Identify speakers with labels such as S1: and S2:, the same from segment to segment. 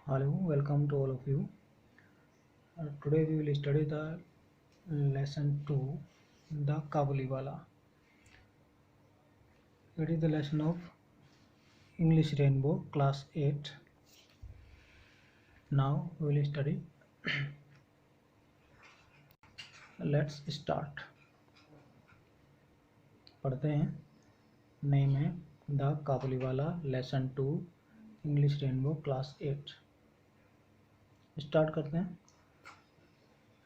S1: Hello, welcome to all of you. Today we will study the lesson 2, the Kabuliwala. It is the lesson of English Rainbow, class 8. Now we will study. Let's start. पढ़ते हैं. Name है the Kabuliwala, lesson 2, English rainbow, class 8. Start करते हैं.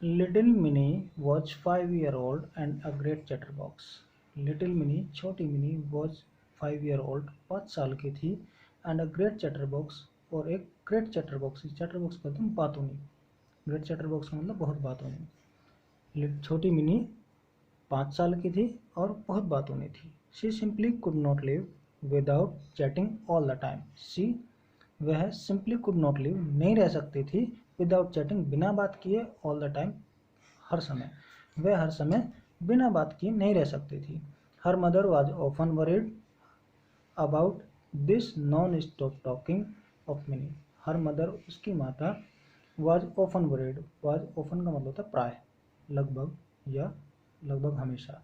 S1: Little Minnie was 5-year-old and a great chatterbox. Little Minnie, छोटी mini, was 5-year-old, 5 साल की थी, and a great chatterbox, और एक great chatterbox. chatterbox कहते हैं बातूनी. great chatterbox का मतलब बहुत बातूनी. छोटी मिनी 5 साल की थी और बहुत बातूनी थी. She simply could not live without chatting all the time. वह सिंपली कुड नॉट लिव, नहीं रह सकती थी, विदाउट चैटिंग, बिना बात किए, ऑल द टाइम, हर समय. वह हर समय बिना बात किए नहीं रह सकती थी. Her mother was often worried about this non stop talking of mini. Her mother, उसकी माता, was often worried, was often का मतलब होता है प्राय, लगभग या लगभग हमेशा.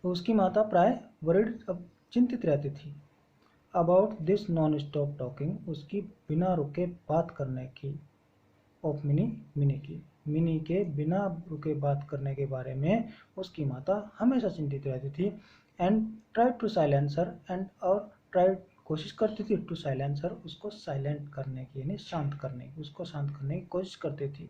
S1: तो उसकी माता प्राय वरीड, अब चिंतित रहती थी, about this non stop talking, उसकी बिना रुके बात करने की, ऑफ मिनी, मिनी के बिना रुके बात करने के बारे में उसकी माता हमेशा चिंतित रहती थी. And try to silence her, and और ट्राई, कोशिश करती थी, टू साइलेंसर, उसको साइलेंट करने की, यानी शांत करने की, उसको शांत करने की कोशिश करती थी.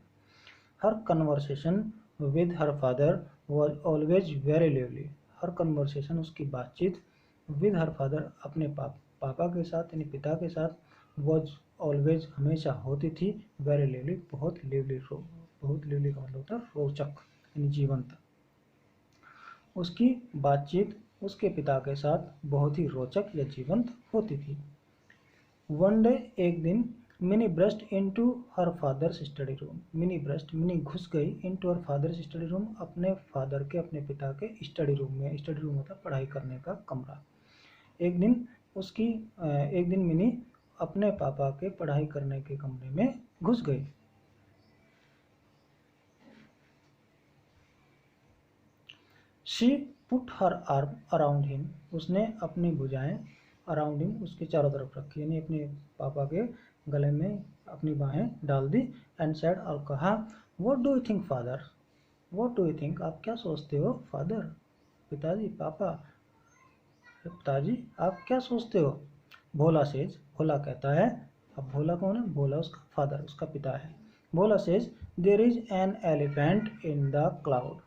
S1: हर conversation with her father was always very lively. हर कन्वर्सेशन, उसकी बातचीत, विद हर फादर, अपने पापा के साथ, यानी पिता के साथ, वॉज ऑलवेज, हमेशा होती थी, वेरी लिवली, बहुत लिवली का मतलब होता है रोचक, यानी जीवंत. उसकी बातचीत उसके पिता के साथ बहुत ही रोचक या जीवंत होती थी. वन डे, एक दिन, mini burst into her father's study room. Mini घुस गई, into her father's study room, अपने फादर के, अपने पिता के स्टडी रूम में. स्टडी रूम होता है पढ़ाई करने का कमरा. एक दिन मिनी अपने पापा के पढ़ाई करने के कमरे में घुस गई. She put her arm around him. उसने अपनी भुजाएं अराउंड हिम, उसके चारों तरफ रखी, यानी अपने पापा के गले में अपनी बाहें डाल दी. एंड सेड, और कहा, what do you think father, what do you think, आप क्या सोचते हो फादर, पिताजी, पापा, पिताजी आप क्या सोचते हो. भोला सेज, भोला कहता है. अब भोला कौन है, भोला उसका फादर, उसका पिता है. Bhola says, there is an elephant in the cloud.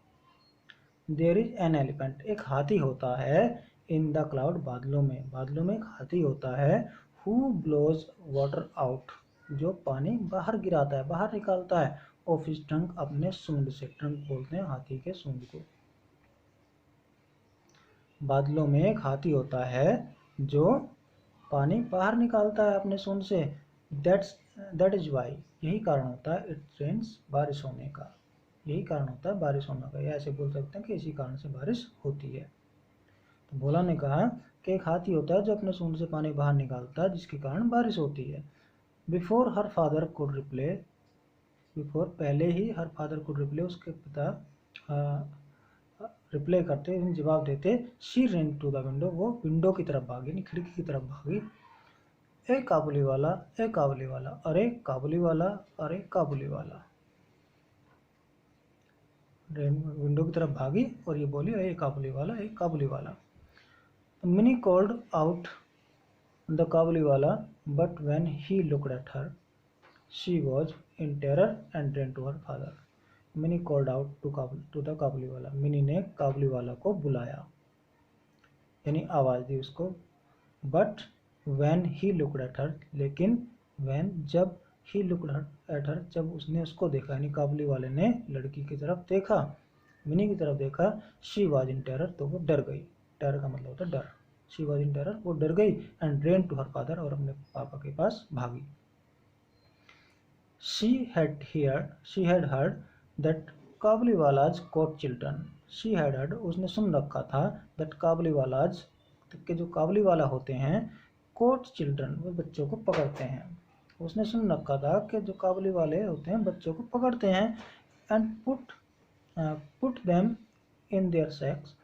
S1: There is an elephant, एक हाथी होता है, इन द क्लाउड, बादलों में, बादलों में एक हाथी होता है. हु ब्लोज वाटर आउट, जो पानी बाहर गिराता है, बाहर निकालता है, ऑफ हिज ट्रंक, अपने सूंड से. ट्रंक बोलते हैं हाथी के सूंड को. बादलों में एक हाथी होता है जो पानी बाहर निकालता है अपने सूंड से. दैट इज वाई, यही कारण होता है, इट रेन्स, बारिश होने का, यही कारण होता है बारिश होने का. या ऐसे बोल सकते हैं कि इसी कारण से बारिश होती है. तो भोला ने कहा कि एक हाथी होता है जो अपने सूंड से पानी बाहर निकालता है, जिसके कारण बारिश होती है. Before her father could reply, before, पहले ही, हर फादर कुड रिप्ले, उसके पिता रिप्लाई करते, जवाब देते. She ran to the window, वो विंडो की तरफ भागी, खिड़की की तरफ भागी. ए काबुली वाला, ए काबुली वाला, अरे काबुली वाला, अरे काबुली वाला. विंडो की तरफ भागी और ये बोली, ए काबुली वाला, a Kabuliwala. Mini called out the Kabuliwala, but when he looked at her, she was in terror and ran to her father. Mini called out to the Kabuliwala, Mini ने काबुली वाला को बुलाया, यानी आवाज़ दी उसको. But when he looked at हर, लेकिन when, जब, ही looked at हर, जब उसने उसको देखा, यानी काबुली वाले ने लड़की की तरफ देखा, मिनी की तरफ देखा. शी वाज इन टेरर, तो वो डर गई. टेरर का मतलब होता है डर. शी वाज इन टेरर, वो डर गई. And ran to her father, और अपने पापा के पास भागी. She had heard that Kabuliwala's caught children. She had heard, उसने सुन रखा था, दैट काबुलीवालाज, के जो काबुली वाला होते हैं, कोट चिल्ड्रन, वो बच्चों को पकड़ते हैं. उसने सुन रखा था कि जो काबुली वाले होते हैं बच्चों को पकड़ते हैं and put them in their sacks,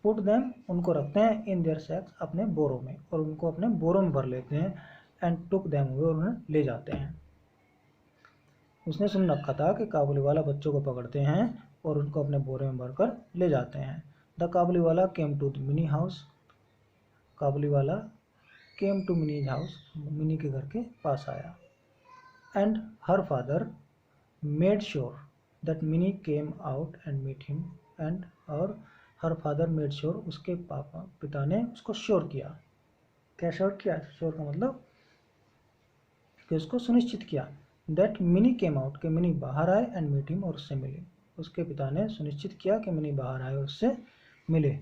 S1: put them उनको रखते हैं इन देयर सैक्स अपने बोरों में, और उनको अपने बोरों में भर लेते हैं एंड टुक देम हुए और उन्हें ले जाते हैं। उसने सुन रखा था कि काबुली वाला बच्चों को पकड़ते हैं और उनको अपने बोरे में भरकर ले जाते हैं। The Kabuliwala came to the Mini house, Kabuliwala came to Mini's house, Mini के घर के पास आया। And her father made sure that Mini came out and meet him, and और हर फादर मेड श्योर, उसके पिता ने उसको श्योर किया। क्या श्योर किया? श्योर का मतलब कि उसको सुनिश्चित किया। दैट मिनी केम आउट, के मिनी बाहर आए एंड मीट हिम, और उससे मिले। उसके पिता ने सुनिश्चित किया कि मिनी बाहर आए और उससे मिले।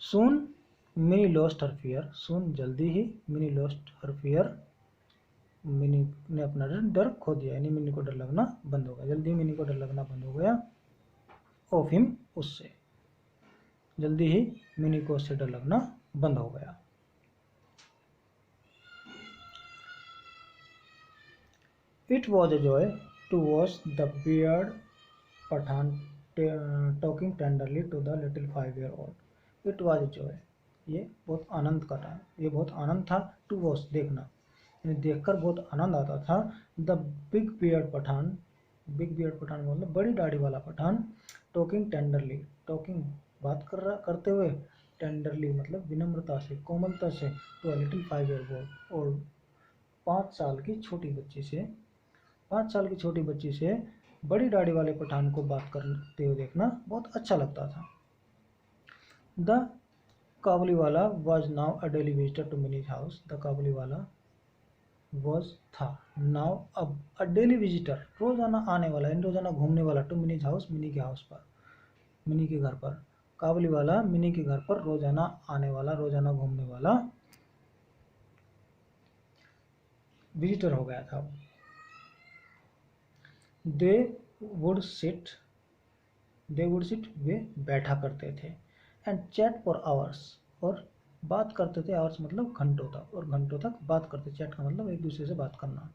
S1: Soon Mini lost her fear, soon जल्दी ही, Mini lost her fear, Mini ने अपना डर खो दिया, यानी मिनी को डर लगना बंद हो गया। जल्दी मिनी को डर लगना बंद हो गया। ऑफ हिम, उससे, जल्दी ही मिनी को उससे डर लगना बंद हो गया। It was a joy to watch the beard Pathan talking tenderly to the little 5-year-old. It was a joy. ये बहुत आनंद का था, ये बहुत आनंद था। टू वॉच, देखना, यानी देखकर बहुत आनंद आता था। The big beard Pathan, big beard Pathan मतलब बड़ी दाढ़ी वाला पठान, टॉकिंग टेंडरली, टॉकिंग बात करते हुए, टेंडरली मतलब विनम्रता से, कोमलता से, टू अ लिटिल 5-year-old, 5 साल की छोटी बच्ची से, 5 साल की छोटी बच्ची से बड़ी दाढ़ी वाले पठान को बात करते हुए देखना बहुत अच्छा लगता था। The Kabuliwala was now a daily visitor to Mini's house, the Kabuliwala was था, नाउ अब अ डेली विजिटर, रोजाना आने वाला, इन रोजाना घूमने वाला, टू मिनीज हाउस, मिनी के हाउस पर, मिनी के घर पर। काबुली वाला मिनी के घर पर रोजाना आने वाला, रोजाना घूमने वाला विजिटर हो गया था। दे वुड सिट, वे बैठा करते थे, एंड चैट फॉर आवर्स, और बात करते थे। आवर्स मतलब घंटों तक, और घंटों तक बात करते। चैट का मतलब एक दूसरे से बात करना,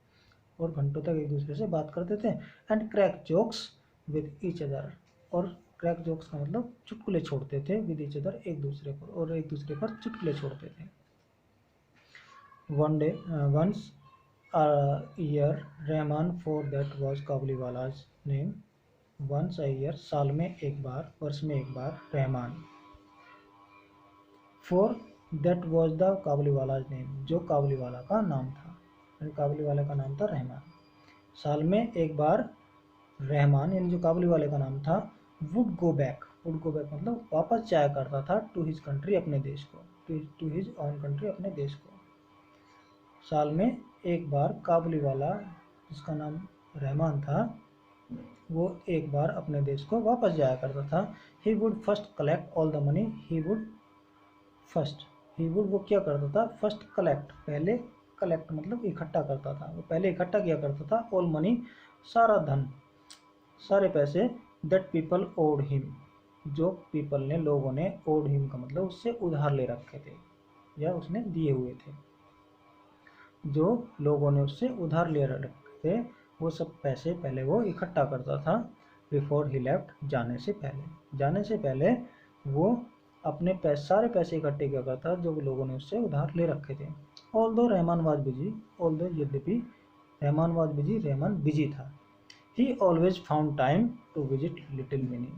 S1: और घंटों तक एक दूसरे से बात करते थे। And crack jokes with each other, और क्रैक जोक्स का मतलब चुटकुले छोड़ते थे, विद ईच अदर एक दूसरे पर, और एक दूसरे पर चुटकुले छोड़ते थे। One day once a year, Rahman for that was Kabuliwala's name, once a year, साल में एक बार, वर्ष में एक बार, Rahman. For that was the Kabuliwala's name, जो काबुली वाला का नाम था, काबुली वाले का नाम था रहमान। साल में एक बार रहमान, यानी जो काबुली वाले का नाम था, वुड गो बैक मतलब वापस जाया करता था, टू हिज कंट्री, अपने देश को, टू हिज ओन कंट्री, अपने देश को। साल में एक बार काबुली वाला, जिसका नाम रहमान था, वो एक बार अपने देश को वापस जाया करता था। He would first collect all the money, वो क्या करता था? फर्स्ट कलेक्ट, पहले, कलेक्ट मतलब इकट्ठा करता था, वो पहले इकट्ठा किया करता था। ऑल मनी, सारा धन, सारे पैसे। दैट पीपल ओड हिम, जो पीपल ने, लोगों ने, ओड हिम का मतलब उससे उधार ले रखे थे या उसने दिए हुए थे। जो लोगों ने उससे उधार ले रखे थे, वो सब पैसे पहले वो इकट्ठा करता था। बिफोर ही लेफ्ट, जाने से पहले वो अपने सारे पैसे इकट्ठे किया करता जो लोगों ने उससे उधार ले रखे थे। Although Rahman was busy, although यद्यपि Rahman was busy, Rahman busy था। He always found time to visit little Mini,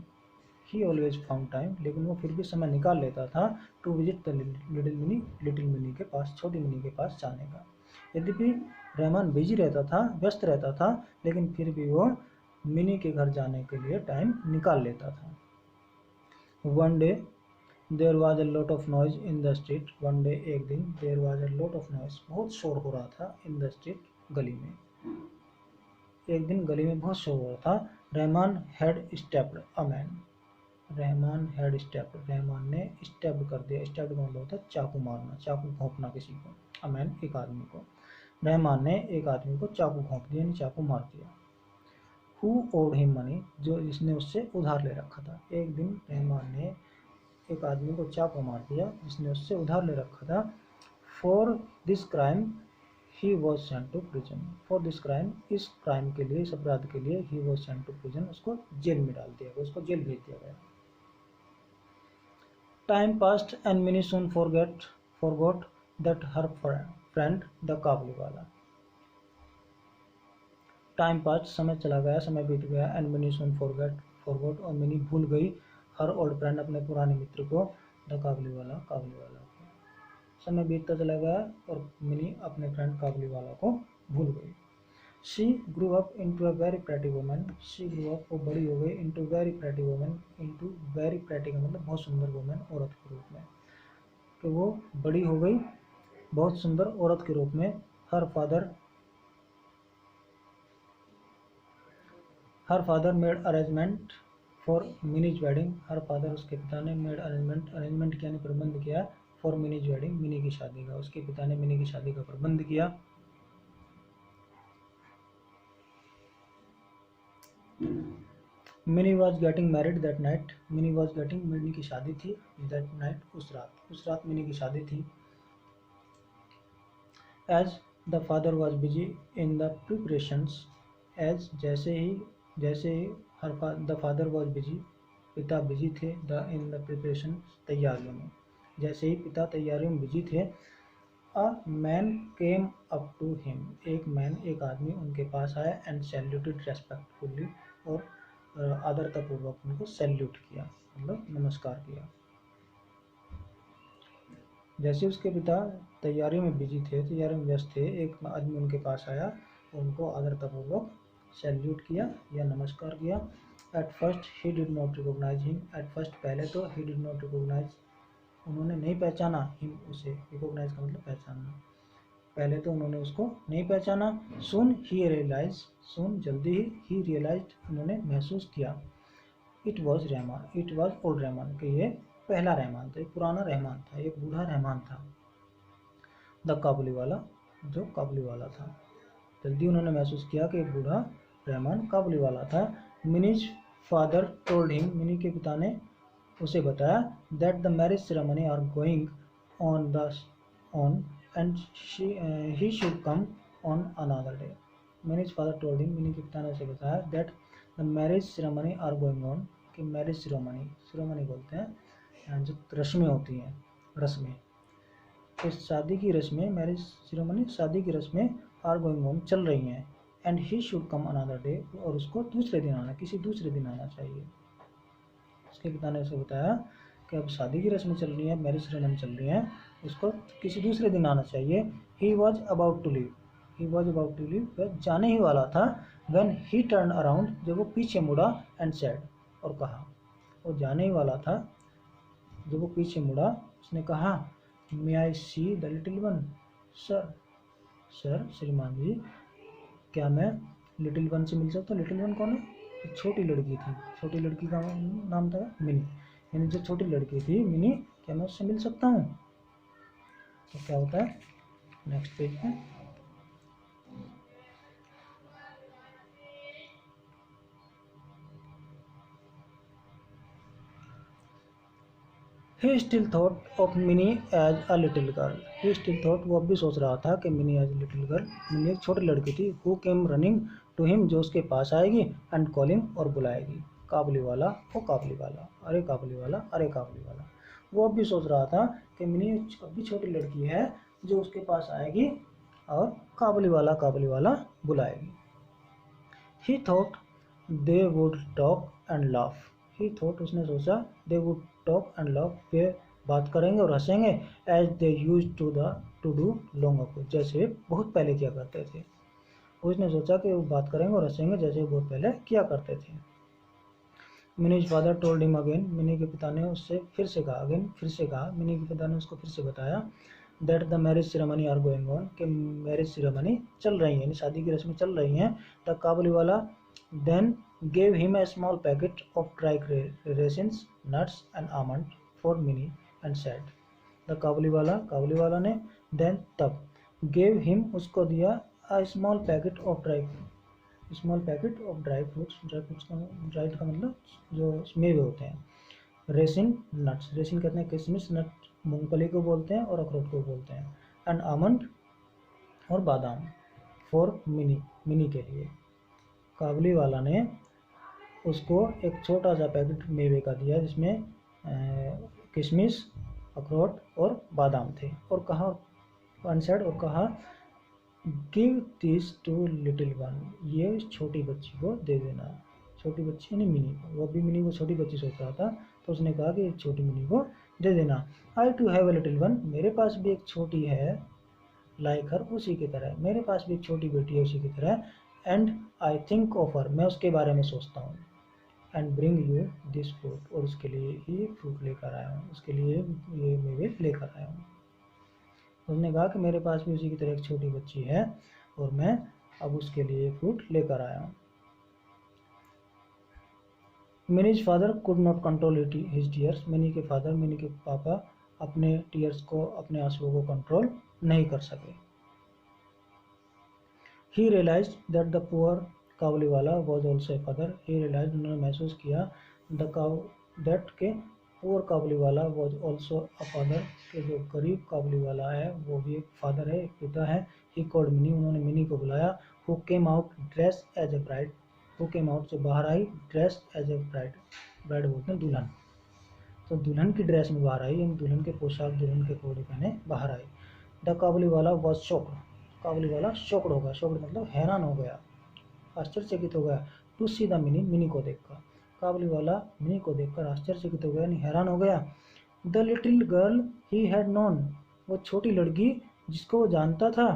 S1: he always found time, लेकिन वो फिर भी समय निकाल लेता था, to visit the little Mini के पास, छोटी मिनी के पास जाने का। यद्यपि रहमान बिजी रहता था, व्यस्त रहता था, लेकिन फिर भी वो मिनी के घर जाने के लिए टाइम निकाल लेता था। One day there was a lot of noise in the street, one day एक दिन, there was a lot of noise बहुत शोर हो रहा था, इन द स्ट्रीट गली में, एक दिन गली में बहुत शोर हो रहा था। Rahman had stepped a man, Rahman had stepped, Rahman ने स्टेप्ड कर दिया, स्टेप्ड का मतलब होता है चाकू मारना, चाकू घोंपना किसी को, अ मैन एक आदमी को, रहमान ने एक आदमी को चाकू घोंप दिया, यानी चाकू मार दिया। हु ओड हिम मनी, जो जिसने उससे उधार ले रखा था। एक दिन रहमान ने एक आदमी को चाकू मार दिया जिसने उससे उधार ले रखा था। For this crime he was sent to prison for this crime, इस क्राइम के लिए, इस अपराध के लिए he was sent to prison, उसको जेल में डाल दिया गया, उसको जेल भेज दिया गया। Time passed and Minnie soon forgot that her friend the Kabuliwala. Time pass, समय चला गया, समय बीत गया, एंड मिनी सून फॉरगॉट और मिनी भूल गई हर ओल्ड फ्रेंड, अपने पुराने मित्र को, द काबुलीवाला को। समय बीतता चला गया और मिनी अपने फ्रेंड काबुलीवाला को भूल गई। She grew up into a very pretty woman, she grew up वो बड़ी हो गई, into very pretty woman, into very pretty का मतलब बहुत सुंदर वुमन, औरत के रूप में, कि वो बड़ी हो गई बहुत सुंदर औरत के रूप में। हर father made arrangement for minis wedding, her father उसके पिता ने मेड अरेंजमेंट यानी प्रबंध किया, फॉर मिनीज वेडिंग मिनी की शादी का, उसके पिता ने मिनी की शादी का प्रबंध किया। Mini was getting married that night, mini was getting mini की शादी थी, दैट नाइट उस रात मिनी की शादी थी। As the father was busy in the preparations, as जैसे ही द फादर वॉज बिजी, पिता बिजी थे, इन द प्रिपरेशन तैयारियों में, जैसे ही पिता तैयारियों में बिजी थे। A man came up to him, एक आदमी उनके पास आया, एंड सैल्यूटेड रेस्पेक्टफुली, और आदरतापूर्वक उनको सैल्यूट किया, मतलब नमस्कार किया। जैसे उसके पिता तैयारी में बिजी थे, तैयारी में व्यस्त थे, एक आदमी उनके पास आया, उनको आदरतापूर्वक सैल्यूट किया या नमस्कार किया। At first he did not recognise him, at first पहले तो, ही डिड नॉट रिकॉग्नाइज उन्होंने नहीं पहचाना, हिम उसे, रिकॉग्नाइज का मतलब पहचानना, पहले तो उन्होंने उसको नहीं पहचाना। सून ही रियलाइज, सून जल्दी ही रियलाइज्ड उन्होंने महसूस किया, it was Rahman, it was old Rahman, कि ये पहला रहमान था, एक पुराना रहमान था, एक बूढ़ा रहमान था। द काबुलीवाला, जो काबुलीवाला था, जल्दी उन्होंने महसूस किया कि एक बूढ़ा रहमान काबुलीवाला था। Mini's father told him, Mini के पिता ने उसे बताया, that the marriage ceremony are going on and he should come on another day. Mini's father told him, Mini के पिता ने उसे बताया, that the marriage ceremony are going on, कि मैरिज सेरेमनी बोलते हैं जो रस्में होती हैं, रस्में, इस शादी की रस्में, मैरिज सेरेमनी शादी की रस्में आर गोइंग ऑन चल रही हैं, and he should come another day, और उसको दूसरे दिन आना, किसी दूसरे दिन आना चाहिए। उसके पिता ने उसे बताया कि अब शादी की रस्में चल रही हैं, मैरिज सेरेमनी चल रही हैं, उसको किसी दूसरे दिन आना चाहिए। He was about to leave, he was about to leave, वह जाने ही वाला था। व्हेन ही टर्न अराउंड, जब वो पीछे मुड़ा, एंड सेड, और कहा, वो जाने ही वाला था, जब वो पीछे मुड़ा उसने कहा, may I see the little one, sir श्रीमान जी, क्या मैं लिटिल वन से मिल सकता हूँ? लिटिल वन कौन है? छोटी लड़की थी, छोटी लड़की का नाम था मिनी, यानी जो छोटी लड़की थी मिनी, क्या मैं उससे मिल सकता हूँ? तो क्या होता है नेक्स्ट पेज पे, He still thought of Minnie as a little girl. He still thought, वो अब भी सोच रहा था कि Minnie as a little girl, mini एक छोटी लड़की थी, who came running to him, जो उसके पास आएगी, and calling, और बुलाएगी, काबुलीवाला, ओ काबुलीवाला, अरे काबुलीवाला, अरे काबुलीवाला। वो अब भी सोच रहा था कि मिनी अब भी छोटी लड़की है जो उसके पास आएगी और Kabuliwala Kabuliwala बुलाएगी। He thought they would talk and laugh. He thought, उसने सोचा, they would talk and laugh, वे बात करेंगे और हंसेंगे, as they used to do long ago, जैसे बहुत पहले किया करते थे। उसने सोचा कि वो बात करेंगे और हंसेंगे जैसे बहुत पहले किया करते थे। Minis father told him again, mini के पिता ने उससे फिर से कहा, अगेन फिर से कहा, मिनी के पिता ने उसको फिर से बताया, that the marriage ceremony are going on, कि मैरिज सेरेमनी चल रही है, शादी की रस्में चल रही हैं। The Kabuliwala then gave him a small packet of dry raisins, nuts and almond for Minnie and said, the Kabuliwala ने then तब gave him उसको दिया a small packet of dry fruits, dried का मतलब जो मेवे होते हैं, रेसिन नट्स, रेसिन कहते हैं किशमिश, नट मूंगफली को बोलते हैं और अखरोट को बोलते हैं, एंड और बादाम फॉर मिनी के लिए। काबुली वाला ने उसको एक छोटा सा पैकेट मेवे का दिया जिसमें किशमिश, अखरोट और बादाम थे, और कहा अनसेड, और कहा give this to little one, ये छोटी बच्ची को दे देना। छोटी बच्ची यानी मिनी को, वो भी मिनी को छोटी बच्ची सोच रहा था, तो उसने कहा कि छोटी मिनी को दे देना। I too have a little one, मेरे पास भी एक छोटी है, लाइक हर, उसी की तरह, मेरे पास भी एक छोटी बेटी है उसी की तरह। And I think of her, मैं उसके बारे में सोचता हूँ। And bring you this fruit, और उसके लिए ही फ्रूट लेकर आया हूँ, उसके लिए ये मेवे लेकर आया हूँ। उसने कहा कि मेरे पास भी उसी की तरह एक छोटी बच्ची है और मैं अब उसके लिए फ्रूट लेकर आया हूँ। Minis father could not control his tears, mini के फादर, मिनी के पापा अपने टीयर्स को, अपने आंसुओं को कंट्रोल नहीं कर सके। He realized that the poor Kabuliwala was also a father, he realized, उन्होंने महसूस किया, दैट के poor Kabuliwala was also a father, के जो गरीब काबुलीवाला है वो भी एक फादर है, एक पिता है। ही कॉल्ड मिनी, उन्होंने मिनी को बुलाया। Who came out dress as a bride, who came out से बाहर आई, dress as a bride, bride बोलते हैं दुल्हन, तो दुल्हन की ड्रेस में बाहर आई, यानी दुल्हन के पोशाक, दुल्हन के कपड़े पहने बाहर आई। The Kabuliwala was shocked, Kabuliwala shocked होगा, शॉक्ड मतलब हैरान हो गया, आश्चर्यचकित हो गया। To see the Mini, Mini को देखकर, काबुलीवाला मिनी को देखकर आश्चर्यचकित हो गया, यानी हैरान हो गया। The little girl he had known, वो छोटी लड़की जिसको वो जानता था,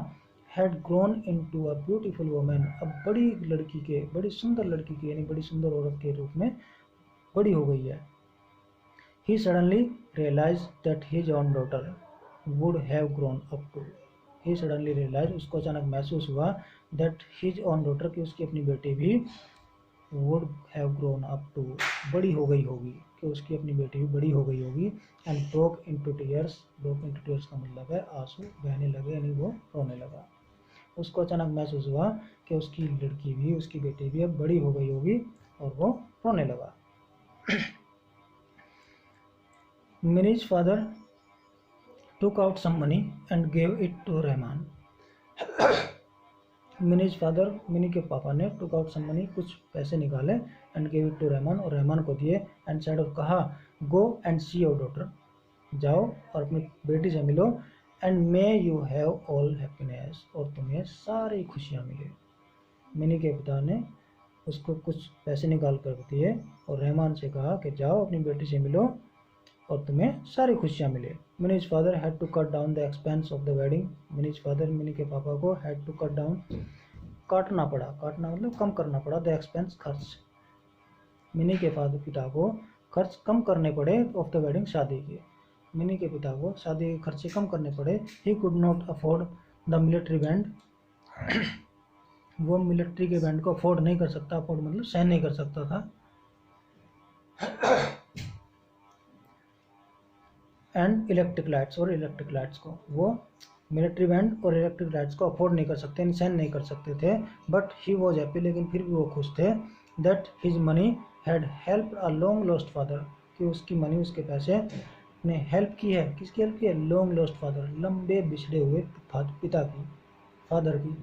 S1: had grown into a beautiful woman, अब बड़ी लड़की के, बड़ी सुंदर लड़की के, यानी बड़ी सुंदर औरत के रूप में बड़ी हो गई है। He suddenly realized that his own daughter would have grown up to. He suddenly realized, उसको अचानक महसूस हुआ, that his own daughter, कि उसकी अपनी बेटी भी would have grown up to, बड़ी हो गई होगी, कि उसकी अपनी बेटी भी बड़ी हो गई होगी। And broke into tears, broke into tears का मतलब है आंसू बहने लगे, यानी वो रोने लगा। उसको अचानक महसूस हुआ कि उसकी लड़की भी, उसकी बेटी भी अब बड़ी हो गई होगी, और वो रोने लगा। Minnie's father took out some money and gave it to Rahman. Minnie's father, mini के पापा ने took out some money, कुछ पैसे निकाले, and gave it to Rahman, और रहमान को दिए, and said, और कहा, go and see your daughter, जाओ और अपनी बेटी से मिलो, and may you have all happiness, और तुम्हें सारी खुशियाँ मिले। मिनी के पिता ने उसको कुछ पैसे निकाल कर दिए और रहमान से कहा कि जाओ अपनी बेटी से मिलो और तुम्हें सारी खुशियाँ मिले। Mini's father had to cut down the expense of the wedding, Mini's father, Mini के पापा को, हैड टू कट डाउन, काटना पड़ा, काटना मतलब कम करना पड़ा, द एक्सपेंस खर्च, मिनी के फादर पिता को खर्च कम करने पड़े ऑफ द वेडिंग, शादी के, मिनी के पिता को शादी के खर्चे कम करने पड़े। He could not afford the military band, वो मिलिट्री के बैंड को अफोर्ड नहीं कर सकता, अफोर्ड मतलब सहन नहीं कर सकता था। एंड इलेक्ट्रिक लाइट्स, और इलेक्ट्रिक लाइट्स को, वो मिलिट्री बैंड और इलेक्ट्रिक लाइट्स को अफोर्ड नहीं कर सकते, सहन नहीं कर सकते थे। बट ही वॉज हैप्पी, लेकिन फिर भी वो खुश थे। That his money had help a long lost father, कि उसकी मनी, उसके पैसे ने हेल्प की है, किसकी हेल्प की है, लॉन्ग लॉस्ट फादर, लंबे बिछड़े हुए पिता की, फादर की।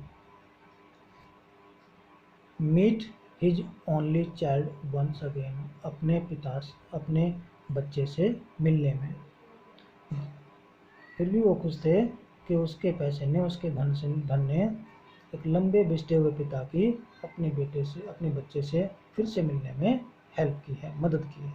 S1: Meet his only child once again, अपने पिता, अपने बच्चे से मिलने में। फिर भी वो खुश थे कि उसके पैसे ने, उसके धन ने एक लंबे बिछड़े हुए पिता की अपने बेटे से, अपने बच्चे से फिर से मिलने में हेल्प की है, मदद की है।